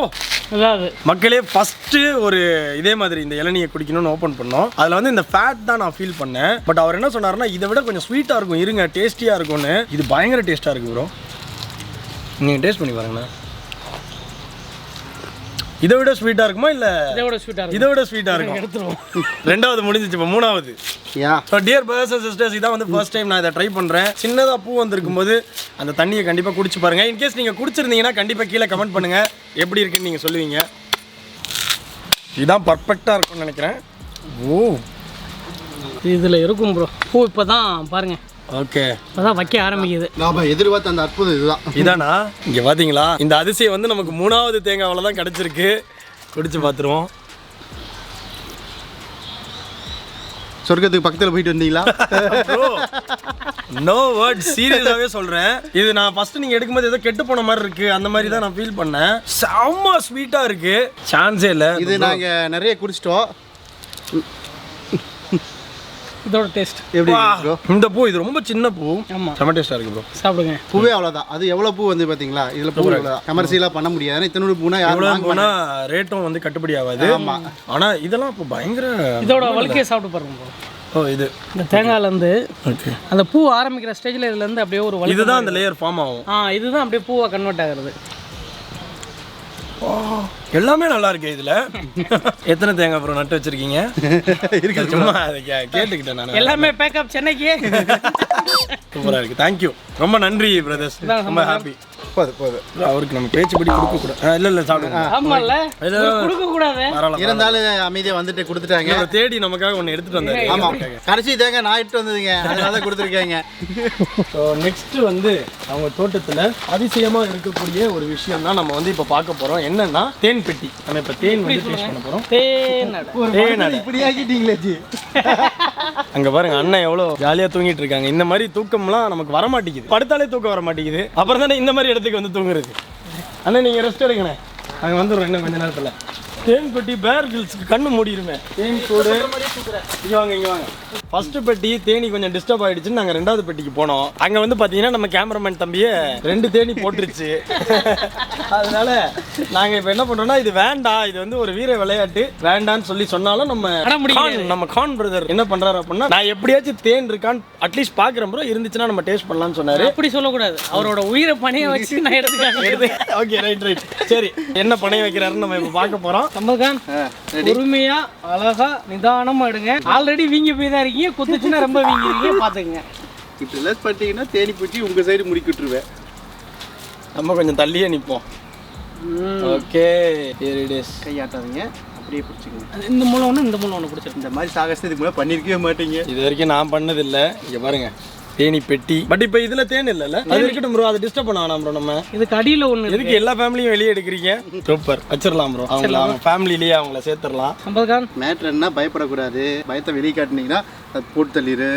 அதாவது மக்களே, ஃபர்ஸ்ட் ஒரு இதே மாதிரி இந்த இளநியை குடிக்கணும்னு ஓப்பன் பண்ணோம். அதில் வந்து இந்த ஃபேட் தான் நான் ஃபீல் பண்ணேன். பட் அவர் என்ன சொன்னார்னா இதை விட கொஞ்சம் ஸ்வீட்டாக இருக்கும், இருங்க டேஸ்டியாக இருக்கும்னு. இது பயங்கர டேஸ்ட்டாக இருக்கு ப்ரோ. நீங்கள் டேஸ்ட் பண்ணி பாருங்கண்ணா. இதை விட ஸ்வீட்டாக இருக்குமா இல்லை இதை விட ஸ்வீட்டாக இருக்கும்? இதை விட ஸ்வீட்டாக இருக்கும். எடுத்துருவோம். ரெண்டாவது முடிஞ்சிச்சு, இப்போ மூணாவது. டியர் பிரதர்ஸ் அண்ட் சிஸ்டர்ஸ், இதான் வந்து ஃபர்ஸ்ட் டைம் நான் இதை ட்ரை பண்ணுறேன். சின்னதாக பூ வந்திருக்கும் போது அந்த தண்ணியை கண்டிப்பாக குடிச்சு பாருங்கள். இன்கேஸ் நீங்கள் குடிச்சிருந்தீங்கன்னா கண்டிப்பாக கீழே கமெண்ட் பண்ணுங்கள் எப்படி இருக்குன்னு நீங்கள் சொல்லுவீங்க. இதுதான் பர்ஃபெக்டாக இருக்கும்னு நினைக்கிறேன். ஓ இதில் இருக்கும் ப்ரோ பூ. இப்போ தான் பாருங்க. ஓகே, இப்போதான் வைக்க ஆரம்பிக்குது. நாம எதிர்பார்த்த அந்த அற்புதம் இதுதான். இதானா? இங்கே பார்த்தீங்களா, இந்த அதிசயம் வந்து நமக்கு மூணாவது தேங்காவில் தான் கிடச்சிருக்கு. குடிச்சு பார்த்துருவோம். சொர்க்கத்துக்கு பக்கத்தில் போயிட்டு வந்தீங்களா? நோ வேர்ட், சீரியஸாகவே சொல்கிறேன். இது நான் ஃபஸ்ட்டு நீங்கள் எடுக்கும்போது ஏதோ கெட்டு போன மாதிரி இருக்குது, அந்த மாதிரி தான் நான் ஃபீல் பண்ணேன். செம்ம ஸ்வீட்டாக இருக்குது, சான்ஸே இல்லை. இது நாங்கள் நிறைய குடிச்சிட்டோம். இதோட டேஸ்ட் எப்படி ப்ரோ? இந்த பூ இது ரொம்ப சின்ன பூ. ஆமாம், செம்ம டேஸ்ட்டாக இருக்குது ப்ரோ. சாப்பிடுங்க. பூவே அவ்வளோதான். அது எவ்வளோ பூ வந்து பார்த்தீங்களா? இதில் பூ கமர்ஷியலாக பண்ண முடியாது. ஏன்னா இத்தனை பூனா யாரும் போனால் ரேட்டும் வந்து கட்டுப்படி ஆகாது. ஆனால் இதெல்லாம் இப்போ பயங்கர. இதோட வழுக்கையை சாப்பிட்டு பாருங்க ப்ரோ. ஓ இது இந்த தேங்காயிலேருந்து அந்த பூ ஆரம்பிக்கிற ஸ்டேஜில் இதுலேருந்து அப்படியே ஒரு வழி. இதுதான் அந்த லேயர் ஃபார்ம் ஆகும். இதுதான் அப்படியே பூவாக கன்வெர்ட் ஆகுறது. எல்லாமே நல்லா இருக்கு. இதுல எத்தனை தேங்காய் அப்புறம் நட்டு வச்சிருக்கீங்க? சும்மா கேட்டுக்கிட்டேன் நான். எல்லாமே பேக்கப் சென்னைக்கு. சூப்பரா இருக்கு. தேங்க்யூ, ரொம்ப நன்றி பிரதர்ஸ். ரொம்ப ஹாப்பி. அவருக்கு நம்ம பேச்சுப்படி கொடுக்க கூடாது. இல்ல சாப்பிடுங்க. ஆமால, கொடுக்க கூடாது. இருந்தாலும் அமைதியா வந்துட்டு கொடுத்துட்டாங்க. தேடி நமக்காக ஒன்னு எடுத்துட்டு வந்தாரு. ஆமா, கடைசி தேங்காய் நான் எடுத்து வந்ததுங்க, அதனால தான் கொடுத்துருக்காங்க. ஸோ நெக்ஸ்ட் வந்து அவங்க தோட்டத்துல அதிசயமா இருக்கக்கூடிய ஒரு விஷயம் தான் நம்ம வந்து இப்ப பார்க்க போறோம். என்னன்னா தேன் பெட்டி. நம்ம இப்ப தேன் வந்து டேஸ்ட் பண்ண போறோம். தேன் இப்படி ஆக்கிட்டீங்களே ஜி. அங்க பாருங்க அண்ணன் எவ்வளவு ஜாலியா தூங்கிட்டு இருக்காங்க. இந்த மாதிரி தூக்கம்லாம் நமக்கு வர மாட்டேங்குது. படுத்தாலே தூக்கம் வர மாட்டேங்குது. அப்புறம் தானே இந்த மாதிரி இடத்துக்கு வந்து தூங்குறது. அண்ணன் நீங்க ரெஸ்ட் எடுங்கண்ணே, அங்க வந்துடுறோம் இன்னும் கொஞ்ச நேரத்துல. தேன் பெட்டி பேர் கில்ஸ்க்கு கண்ணு மூடிடுமே. தேன் கூடு. இங்க வாங்க இங்க வாங்க. ஃபர்ஸ்ட் பெட்டி தேனி கொஞ்சம் டிஸ்டர்ப் ஆயிடுச்சுன்னு நாங்கள் ரெண்டாவது பெட்டிக்கு போனோம். அங்கே வந்து பார்த்தீங்கன்னா நம்ம கேமராமேன் தம்பியே 2 தேனி போட்டுருச்சு. அதனால நாங்கள் இப்போ என்ன பண்ணுறோம்னா இது வேண்டாம், இது வந்து ஒரு வீர விளையாட்டு வேண்டான்னு சொல்லி சொன்னாலும் நம்ம கான் பிரதர் என்ன பண்ணுறாரு அப்படின்னா, நான் எப்படியாச்சும் தேன் இருக்கான்னு அட்லீஸ்ட் பார்க்குறேன் ப்ரோ, இருந்துச்சுன்னா நம்ம டேஸ்ட் பண்ணலாம்னு சொன்னார். அப்படி சொல்லக்கூடாது, அவரோட உயிரை பணைய வச்சு நான் எடுத்துக்காங்க. Okay right. சரி, என்ன பணைய வைக்கிறாருன்னு நம்ம இப்போ பார்க்க போகிறோம். சம்பத்கான் பொறுமையா அழகா நிதானமா எடுங்க. ஆல்ரெடி வீங்கி போய் தான் இருக்கீங்க, குத்துச்சுன்னா ரொம்ப வீங்கிருக்கீங்க, பாத்துக்கங்க. இப்படி லெஸ் பண்ணிட்டீங்கன்னா தேனி பூச்சி உங்க சைடு முடிக்கிட்டுருவேன். நம்ம கொஞ்சம் தள்ளியே நிற்போம். ஓகே கையாட்டாதீங்க, அப்படியே பிடிச்சிக்கங்க. இந்த மூலம் ஒன்று இந்த மூலம் ஒன்று பிடிச்சிருக்கு. இந்த மாதிரி சாகசத்தை இதுக்கு மேலே பண்ணியிருக்கவே மாட்டீங்க. இது வரைக்கும் நான் பண்ணதில்லை. இங்கே பாருங்க தேனி பெட்டி. பட் இப்போ இதில் தேன் இல்லைல்ல, அது இருக்கட்டும் ப்ரோ, அது டிஸ்டர்ப் பண்ண வேணாம் ப்ரோ. நம்ம இதுக்கு அடியில் ஒன்று எதுக்கு எல்லா ஃபேமிலியும் வெளியே எடுக்கிறீங்க? சூப்பர், வச்சிடலாம் ப்ரோ. அவங்க ஃபேமிலிலேயே அவங்கள சேர்த்துடலாம். சம்பத்கான் மேட்ரு என்ன, பயப்படக்கூடாது. பயத்தை வெளியே காட்டினீங்கன்னா அது போட்டு தள்ளிடு.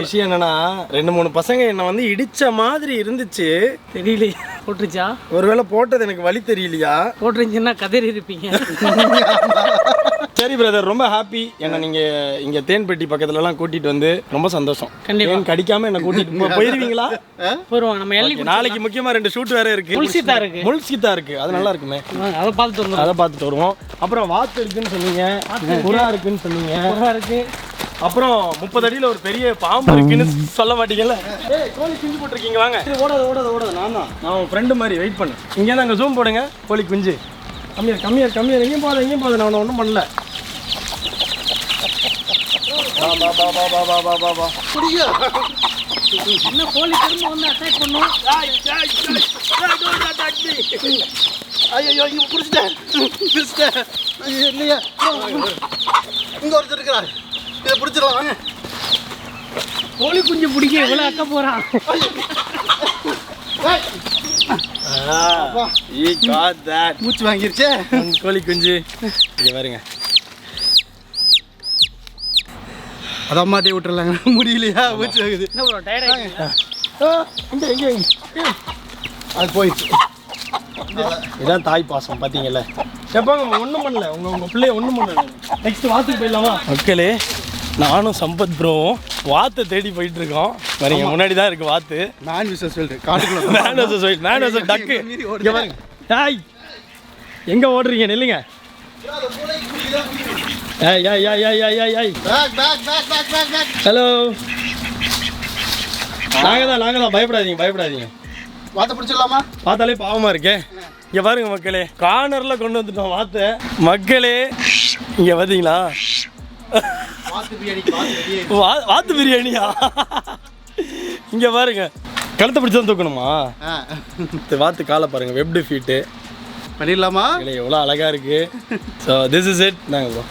விஷயம் என்னன்னா 2-3 பசங்க என்ன வந்து இடிச்ச மாதிரி இருந்துச்சு. தெரியலையே போட்டுருச்சா? ஒருவேளை போட்டது எனக்கு வழி தெரியலையா? போட்டுருந்துச்சுன்னா கதறி இருப்பீங்க. சரி பிரதர், ரொம்ப ஹாப்பி. ஏன்னா நீங்கள் இங்கே தேன்பெட்டி பக்கத்துலலாம் கூட்டிகிட்டு வந்து ரொம்ப சந்தோஷம். கண்டிப்பா. தேன் கடிக்காமல் என்ன கூட்டிகிட்டு போயிருவீங்களா? போயிருவாங்க. நம்ம எள்ளி நாளைக்கு முக்கியமாக 2 ஷூட் வேறு இருக்குது. முல்சீத்தா இருக்கு. முல்சீத்தா இருக்குது, அது நல்லா இருக்குமே. அதை பார்த்துட்டு வருவோம். அதை பார்த்துட்டு வருவோம். அப்புறம் வாத்து இருக்குன்னு சொன்னீங்க, புறா இருக்குன்னு சொன்னீங்க, இருக்கு. அப்புறம் 30 அடியில் ஒரு பெரிய பாம்பு இருக்குன்னு சொல்ல மாட்டீங்கல்ல? கோழி குஞ்சு போட்டிருக்கீங்க, வாங்க. ஓடாது நான் உன் ஃப்ரெண்டு மாதிரி வெயிட் பண்ணு. இங்கேருந்து அங்கே ஜூம் போடுங்க. கோழி குஞ்சு கம்மியார் எங்கேயும் போகாத நான் ஒன்றும் பண்ணல. என்ன கோழி திரும்ப வந்து அட்டாக் பண்ணும். ஐயோ இங்கே பிடிச்சிட்டேன். ஐயோ இல்லையா, இங்கே ஒருத்தர் இருக்கிறார். இதை பிடிச்சிடலாம் வாங்க. கோழி குஞ்சு பிடிக்க எவ்வளோ அக்க போகிறான். மூச்சு வாங்கிருச்சே கோழி குஞ்சு. இங்கே பாருங்க, அதான் மாட்டி விட்டுறலாங்க. முடியலையா, மூச்சு வாங்குது. என்ன ப்ரோ டயர்டாக அது போயிடுச்சு. இதான் தாய் பாசம் பார்த்தீங்கல்ல. எப்போங்க ஒன்றும் பண்ணல, உங்கள் பிள்ளைய ஒன்றும் பண்ணல. நெக்ஸ்ட் வாத்துக்கு போயிடலாமா? மக்களே, நானும் சம்பத் ப்ரோவும் வாத்தை தேடி போயிட்டு இருக்கோம். பாருங்க, முன்னாடி தான் இருக்கு வாத்து. மேன் விசஸ் வைல்ட் காட்டுக்குள்ள. மேன் விசஸ் டக்கு. இங்கே பாருங்க. ஹாய், எங்கே ஓடுறீங்க? நில்லுங்க. ஹலோ, நாங்கள் தான். பயப்படாதீங்க. வாத்தை பிடிச்சிடலாமா? பார்த்தாலே பாவமா இருக்கே. இங்க பாருங்க மக்களே, கார்னர்ல கொண்டு வந்துட்டோம் வாத்தை. மக்களே இங்க பாத்தீங்களா, வாத்து பிரியாணியா? இங்க பாருங்க, கழுத்தை பிடிச்சா தூக்கணுமா? வாத்து காலை பாருங்க, வெப்டு ஃபீட்டு. பண்ணிடலாமா? எவ்வளோ அழகா இருக்கு. So this is it. நாங்க ப்ரோ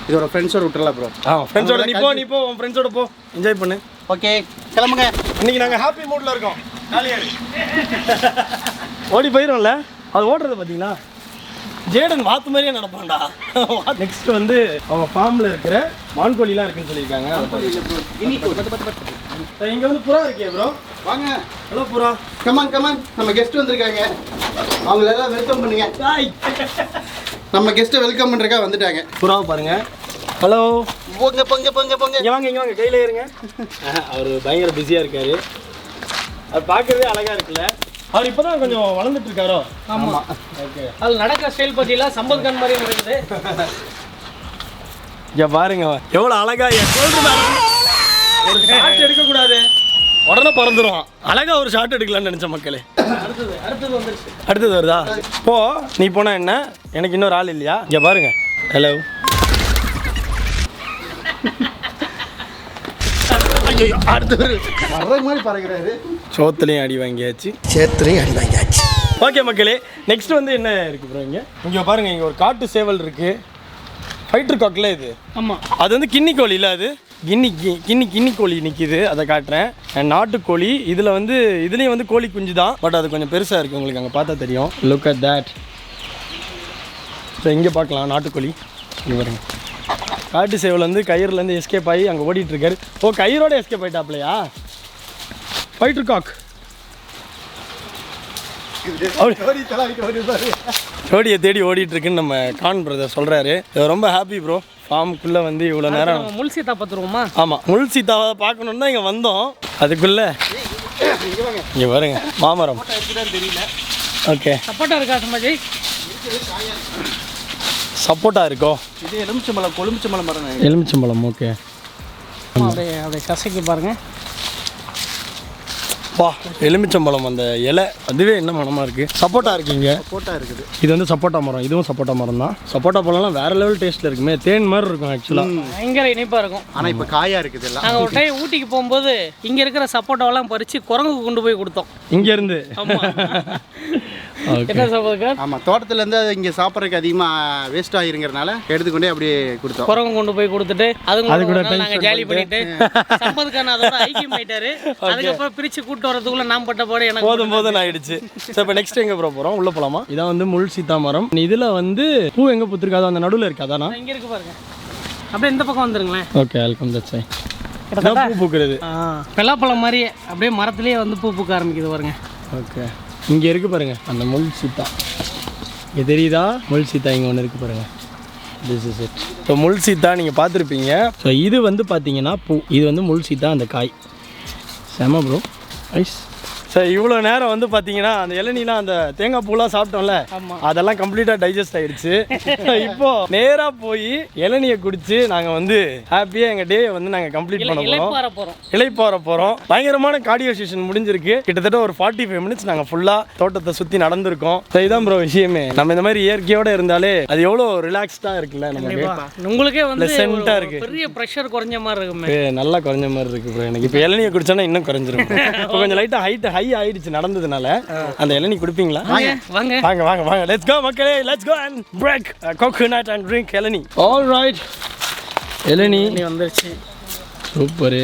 இதோட ஃப்ரெண்ட்ஸோட விட்டுறலாம் ப்ரோ. ஃப்ரெண்ட்ஸோட நீ போ, உன் ஃப்ரெண்ட்ஸோட போ, என்ஜாய் பண்ணு. ஓகே, கிளம்புங்க. இன்னைக்கு நாங்கள் ஹாப்பி மூட்ல இருக்கோம். ஓடி போயிடும்ல, அது ஓடுறது பார்த்தீங்களா? ஜேடன் வாத்து மாதிரியே நடப்பான்டா. நெக்ஸ்ட் வந்து அவங்க ஃபார்மில் இருக்கிற மான்கோழிலாம் இருக்குன்னு சொல்லியிருக்காங்க. இங்கே வந்து புறா இருக்கே ப்ரோ, வாங்க. ஹலோ புறா. கமான் நம்ம கெஸ்ட் வந்திருக்காங்க. அவங்களெல்லாம் வெல்கம் பண்ணுங்க. நம்ம கெஸ்ட்டை வெல்கம் பண்ணுறக்கா வந்துட்டாங்க. புறாவை பாருங்க. ஹலோ, போங்க. இங்கே வாங்க கையில் ஏறுங்க. அவர் பயங்கர பிஸியாக இருக்காரு. அது பார்க்கறதே அழகாக இருக்குல்ல. அவர் இப்போ தான் கொஞ்சம் வளர்ந்துட்டு இருக்காரோ? ஆமாம். ஓகே, அது நடக்கிற ஸ்டைல் பார்த்தீங்களா, சம்பத் கான் மாதிரி இருக்குது. இங்கே பாருங்க எவ்வளோ அழகா. ஒரு ஷாட் எடுக்கக்கூடாது, உடனே பறந்துடும். அழகா ஒரு ஷாட் எடுக்கலாம்னு நினச்ச மக்களே. அடுத்தது வருதா? போ, நீ போனா என்ன, எனக்கு இன்னொரு ஆள் இல்லையா? இங்கே பாருங்க. ஹலோ, அடுத்தவர் வர்ற மாதிரி பறக்கிறாரு. சோத்துலையும் அடி வாங்கியாச்சு, சேத்துலையும் அடி வாங்கியாச்சு. ஓகே மக்களே, நெக்ஸ்ட் வந்து என்ன இருக்கு ப்ரோ? இங்கே பாருங்க, இங்கே ஒரு காட்டு சேவல் இருக்கு. ஃபைட்டர் காக்கில் இது. ஆமாம், அது வந்து கின்னி கோழி இல்லை, அது கின்னி கோழி நிற்கிது. அதை காட்டுறேன். நாட்டுக்கோழி. இதில் வந்து இதுலேயும் வந்து கோழி குஞ்சு தான், பட் அது கொஞ்சம் பெருசாக இருக்குது. உங்களுக்கு அங்கே பார்த்தா தெரியும். Look at that. ஸோ இங்கே பார்க்கலாம் நாட்டுக்கோழி. இங்கே பாருங்க, காட்டு சேவல் வந்து கயிறுலேருந்து எஸ்கேப் ஆகி அங்கே ஓடிட்டு இருக்காரு. ஓ, கயிறோட எஸ்கேப் ஆகிட்டாப்லையா? ஃபைட்டர் காக் ஜோடியை தேடி ஓடிட்டு இருக்குன்னு நம்ம கான் பிரதர் சொல்கிறாரு. ரொம்ப ஹாப்பி ப்ரோ. ஃபார்முக்குள்ளே வந்து இவ்வளோ நேரம் முல்சீத்தா பார்த்துருவோமா? ஆமாம், முல்சீத்தாவை பார்க்கணுன்னு தான் இங்கே வந்தோம். அதுக்குள்ளே இங்கே பாருங்க மாமரம். ஓகே, சப்போட்டா இருக்கா சமாஜி? சப்போட்டா இருக்கோ? இது எலுமிச்சம்பழம், கொழுமிச்சம்பழம் மரம். எலுமிச்சம்பழம். ஓகே, அப்படியே கசக்கி பாருங்க. பா, எலுமிச்சம்பழம் அந்த இலை அதுவே என்ன மனமாக இருக்குது. சப்போட்டா இருக்கீங்க. சப்போட்டா இருக்குது. இது வந்து சப்போட்டா மரம். இதுவும் சப்போட்டா மரம் தான். சப்போட்டா பழம்லாம் வேறு லெவல் டேஸ்ட்டில் இருக்குமே. தேன் மாதிரி இருக்கும் ஆக்சுவலாக. பயங்கர இனிப்பாக இருக்கும். ஆனால் இப்போ காயாக இருக்குது எல்லாம். நாங்கள் ஒரு டைம் ஊட்டிக்கு போகும்போது இங்கே இருக்கிற சப்போட்டாவெல்லாம் பறித்து குரங்குக்கு கொண்டு போய் கொடுத்தோம் இங்கேருந்து. என்ன சாப்பிடுங்க? ஆமாம், தோட்டத்துலேருந்து அது இங்கே சாப்பிட்றதுக்கு அதிகமாக வேஸ்ட் ஆகிருங்கிறனால எடுத்துக்கொண்டே அப்படியே கொடுத்தோம். குரங்கு கொண்டு போய் கொடுத்துட்டு அது கூட நாங்கள் ஜாலி பண்ணிட்டு சம்பதுக்கான அதோட ஐக்கியம் ஆயிட்டாரு. அதுக்கப்புறம் பிரித்து கூட்டு வரதுக்குள்ள நாம் பட்ட போட எனக்கு போதும் ஆயிடுச்சு. ஸோ இப்போ நெக்ஸ்ட் எங்கே போகிறோம்? உள்ளே போகலாமா? இதான் வந்து முள் சீத்தா மரம். இதில் வந்து பூ எங்கே பூத்துருக்காதோ அந்த நடுவில் இருக்காதானா? இங்கே இருக்கு பாருங்க. அப்படியே இந்த பக்கம் வந்துருங்களேன். Okay, welcome. தட்ஸ் ஐ. பூ பூக்குறது பலாப்பழம் மாதிரியே அப்படியே மரத்துலேயே வந்து பூ பூக்க ஆரம்பிக்குது பாருங்க. ஓகே, இங்கே இருக்குது பாருங்க அந்த முள் சீத்தா. இங்கே தெரியுதா? முள் சீத்தா இங்கே ஒன்று இருக்குது பாருங்கள். This is it. ஸோ முள் சீத்தா நீங்கள் பார்த்துருப்பீங்க. ஸோ இது வந்து பார்த்தீங்கன்னா பூ, இது வந்து முள் சீத்தா அந்த காய். செம ப்ரோ, ஐஸ். சார் இவ்வளோ நேரம் வந்து பார்த்தீங்கன்னா அந்த இளநீலாம் அந்த தேங்காய் பூலாம் சாப்பிட்டோம்ல, அதெல்லாம் கம்ப்ளீட்டாக டைஜஸ்ட் ஆகிடுச்சு. இப்போ நேராக போய் இளநியை குடிச்சு நாங்கள் வந்து ஹாப்பியாக எங்கள் டே வந்து நாங்கள் கம்ப்ளீட் பண்ண போகிறோம். இளைப்பாற போகிறோம். பயங்கரமான கார்டியோ செஷன் முடிஞ்சிருக்கு. கிட்டத்தட்ட ஒரு 45 மினிட்ஸ் நாங்கள் ஃபுல்லாக தோட்டத்தை சுற்றி நடந்திருக்கோம். ஸோ இதான் ப்ரோ விஷயமே. நம்ம இந்த மாதிரி இயற்கையோடு இருந்தாலே அது எவ்வளோ ரிலாக்ஸ்டாக இருக்குல்ல, நமக்கு உங்களுக்கே வந்து சென்ட்டாக இருக்குது. பெரிய ப்ரெஷர் குறைஞ்ச மாதிரி இருக்குமே. நல்லா குறைஞ்ச மாதிரி இருக்குது ப்ரோ. எனக்கு இப்போ இளநியை குடிச்சோன்னா இன்னும் குறைஞ்சிரும். இப்போ கொஞ்சம் லைட்டாக ஹை ஆயிடுச்சு நடந்ததுனால. அந்த இளநீ குடிப்பீங்களா? வாங்க வாங்க வாங்க வாங்க. லெட்ஸ் கோ மக்களே, let's go and break coconut and drink ilaneer. All right, இளநீ வந்துருச்சு. Super.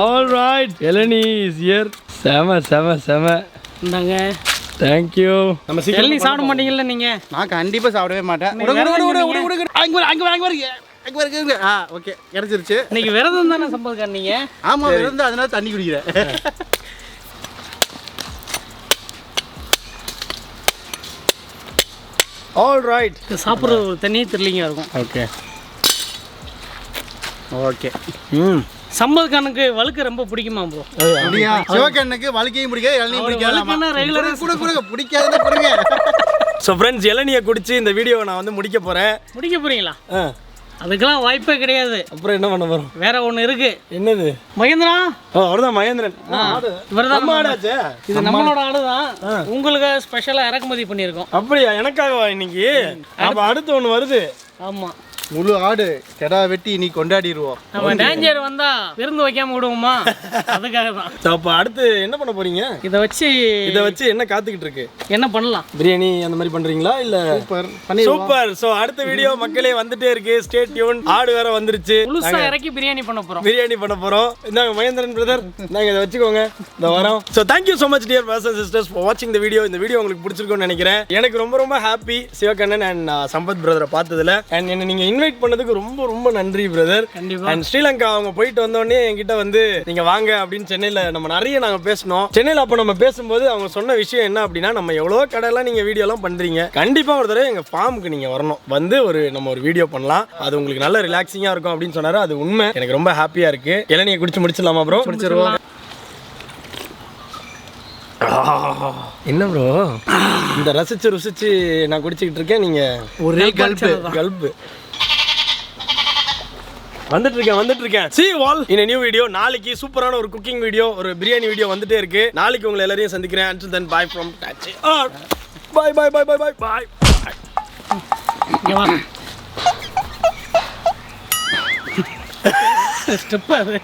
All right, ilaneer is here. செம செம செம. இந்தாங்க. Thank you. நம்ம இளநீ சாப்பிட மாட்டீங்கல்ல நீங்க? நான் கண்டிப்பாக சாப்பிடவே மாட்டேன். ஓகே, கிடைச்சிருச்சு. இன்னைக்கு விரதம் தானே சம்பத்கார் நீங்க? ஆமா, விரதம், அதனால தண்ணி குடிக்கிறேன். All right. சாப்பிட்ற ஒரு தண்ணியே தெரியலிங்க இருக்கும். Okay okay. சம்பத்காரனுக்கு வழுக்க ரொம்ப பிடிக்குமா ப்ரோ? அப்படியா? சிவகண்ணுக்கு வழுக்கையும் பிடிக்காது, இளநீயும் பிடிக்காது. பிடிக்காதுன்னு கொடுங்க. ஸோ ஃப்ரெண்ட்ஸ், இளநியை குடிச்சு இந்த வீடியோவை நான் வந்து முடிக்க போகிறீங்களா? அதுக்கெல்லாம் வாய்ப்பே கிடையாது. அப்புறம் என்ன பண்ண போகிறோம்? வேற ஒன்று இருக்கு. என்னது? மகேந்திரா. அவர்தான் மகேந்திரன். இவர்தான் ஆடாச்சே. இது நம்மளோட ஆடு தான். உங்களுக்கு ஸ்பெஷலாக இறக்குமதி பண்ணியிருக்கோம். அப்படியா? எனக்காகவா இன்னைக்கு? அப்போ அடுத்து ஒன்று வருது. ஆமாம், முழு ஆடு கெடா வெட்டி நீ கொண்டாடிடுவோம். நம்ம டேஞ்சர் வந்தா விருந்து வைக்காம விடுவோமா? அதுக்காக தான். அப்போ அடுத்து என்ன பண்ண போறீங்க? இதை வச்சு என்ன காத்துக்கிட்டு இருக்கு? என்ன பண்ணலாம்? பிரியாணி அந்த மாதிரி பண்றீங்களா இல்ல? சூப்பர். ஸோ அடுத்த வீடியோ மக்களே வந்துட்டே இருக்கு. Stay tune. ஆடு வேற வந்துருச்சு. முழுசா இறக்கி பிரியாணி பண்ண போறோம். இந்தாங்க மகேந்திரன் பிரதர், இந்தாங்க இதை வச்சுக்கோங்க. இந்த வரோம். So thank you so much dear brothers and sisters for வாட்சிங் இந்த வீடியோ. இந்த வீடியோ உங்களுக்கு பிடிச்சிருக்கும்னு நினைக்கிறேன். எனக்கு ரொம்ப ரொம்ப ஹாப்பி சிவகண்ணன் அண்ட் சம்பத் பிரதரை பார்த்ததுல. அண்ட் என்ன நீங்க இன்வைட் பண்ணதுக்கு ரொம்ப ரொம்ப நன்றி பிரதர். அண்ட் ஸ்ரீலங்கா அவங்க போயிட்டு வந்தோடனே என்கிட்ட வந்து நீங்க வாங்க அப்படின்னு சென்னையில நம்ம நிறைய நாங்க பேசணும். சென்னையில அப்ப நம்ம பேசும்போது அவங்க சொன்ன விஷயம் என்ன அப்படின்னா, நம்ம எவ்வளோ கடையெல்லாம் நீங்க வீடியோ எல்லாம் பண்றீங்க, கண்டிப்பா ஒரு தடவை எங்க ஃபார்முக்கு நீங்க வரணும், வந்து நம்ம ஒரு வீடியோ பண்ணலாம், அது உங்களுக்கு நல்ல ரிலாக்ஸிங்கா இருக்கும் அப்படின்னு சொன்னாரு. அது உண்மை. எனக்கு ரொம்ப ஹாப்பியா இருக்கு. இளநியை குடிச்சு முடிச்சிடலாமா ப்ரோ? முடிச்சிருவோம். என்ன ப்ரோ இந்த ருசிச்சு நான் குடிச்சுக்கிட்டு இருக்கேன், நீங்க ஒரே கல்பு. வந்துட்டு இருக்கேன். See you all in a new video. நாளைக்கு சூப்பரான ஒரு குக்கிங் வீடியோ, ஒரு பிரியாணி வீடியோ வந்துட்டே இருக்கு. நாளைக்கு உங்களை எல்லாரையும் சந்திக்கிறேன். Until then, bye from TRICHY. Bye. Step அது.